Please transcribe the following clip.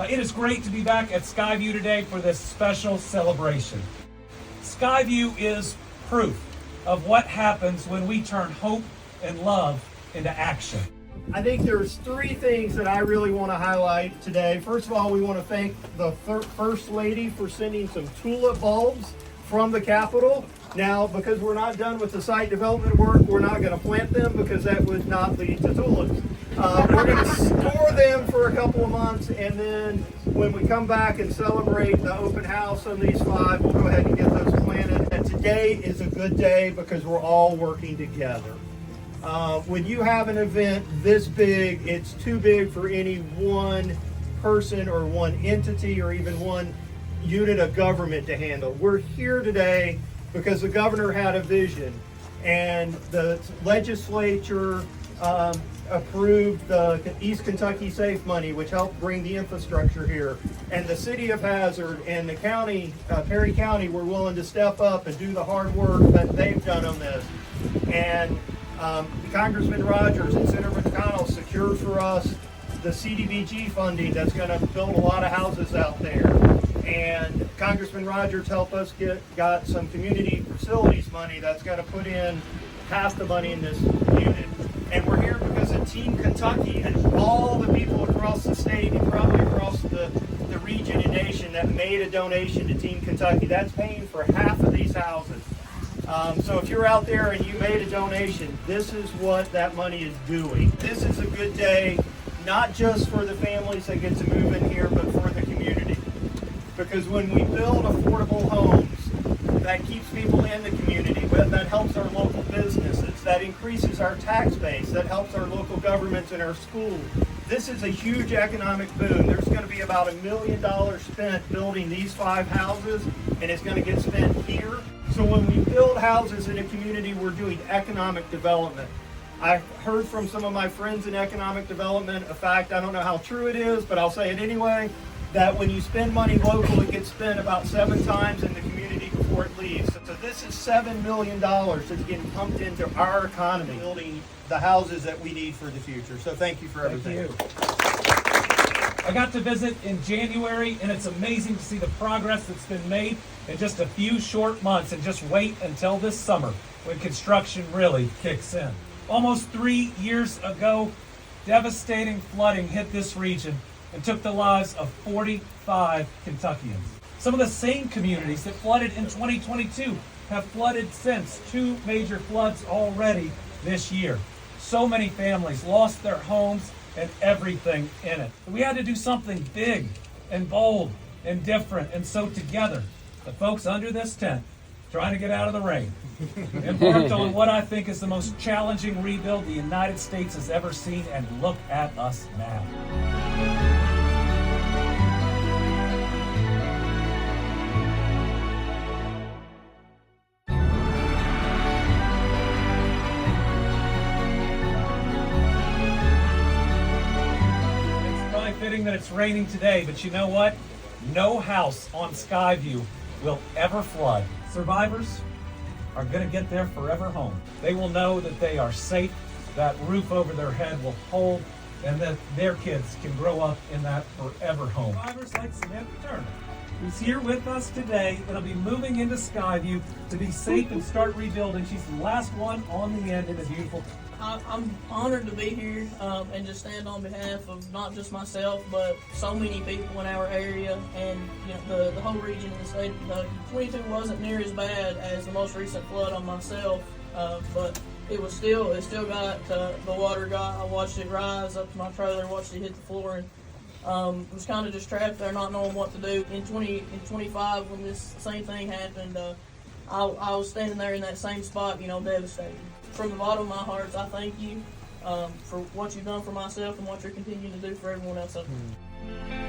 It is great to be back at Skyview today for this special celebration. Skyview is proof of what happens when we turn hope and love into action. I think there's three things that I really want to highlight today. First of all, we want to thank the First Lady for sending some tulip bulbs from the Capitol. Now, because we're not done with the site development work, we're not going to plant them because that would not lead to tulips. We're going to store them for a couple of months, and then when we come back and celebrate the open house on these 5, we'll go ahead and get those planted. And today is a good day because we're all working together. When you have an event this big, it's too big for any one person or one entity or even one unit of government to handle. We're here today because the governor had a vision, and the legislature approved the East Kentucky Safe money, which helped bring the infrastructure here. And the city of Hazard and the county, Perry County, were willing to step up and do the hard work that they've done on this. And Congressman Rogers and Senator McReynolds secured for us the CDBG funding that's going to build a lot of houses out there. And Congressman Rogers helped us got some community facilities money that's going to put in half the money in this unit. And we're here because of Team Kentucky and all the people across the state and probably across the region and nation that made a donation to Team Kentucky. That's paying for half of these houses. So if you're out there and you made a donation, this is what that money is doing. This is a good day, not just for the families that get to move in here, but for the community. Because when we build affordable homes, that keeps people in the community, that helps our local businesses, that increases our tax base, that helps our local governments and our schools. This is a huge economic boom. There's going to be about $1 million spent building these 5 houses, and it's going to get spent here. So when we build houses in a community, we're doing economic development. I heard from some of my friends in economic development a fact, I don't know how true it is, but I'll say it anyway, that when you spend money local, it gets spent about 7 times in the community before it leaves. So this is $7 million that's getting pumped into our economy, building the houses that we need for the future. So thank you for everything. Thank you. I got to visit in January, and it's amazing to see the progress that's been made in just a few short months, and just wait until this summer when construction really kicks in. Almost 3 years ago, devastating flooding hit this region and took the lives of 45 Kentuckians. Some of the same communities that flooded in 2022 have flooded since. 2 major floods already this year. So many families lost their homes and everything in it. We had to do something big and bold and different, and so together, the folks under this tent, trying to get out of the rain, embarked on what I think is the most challenging rebuild the United States has ever seen, and look at us now. Fitting that it's raining today, but you know what? No house on Skyview will ever flood. Survivors are going to get their forever home. They will know that they are safe, that roof over their head will hold, and that their kids can grow up in that forever home. Survivors like Samantha Turner, who's here with us today, that'll be moving into Skyview to be safe and start rebuilding. She's the last one on the end in a beautiful. I'm honored to be here and just stand on behalf of not just myself, but so many people in our area and the whole region in the state of Kentucky. 22 wasn't near as bad as the most recent flood on myself, but it still got the water got. I watched it rise up to my trailer, watched it hit the floor, and was kind of just trapped there, not knowing what to do. In 25, when this same thing happened, I was standing there in that same spot, devastated. From the bottom of my heart, I thank you for what you've done for myself and what you're continuing to do for everyone else up there.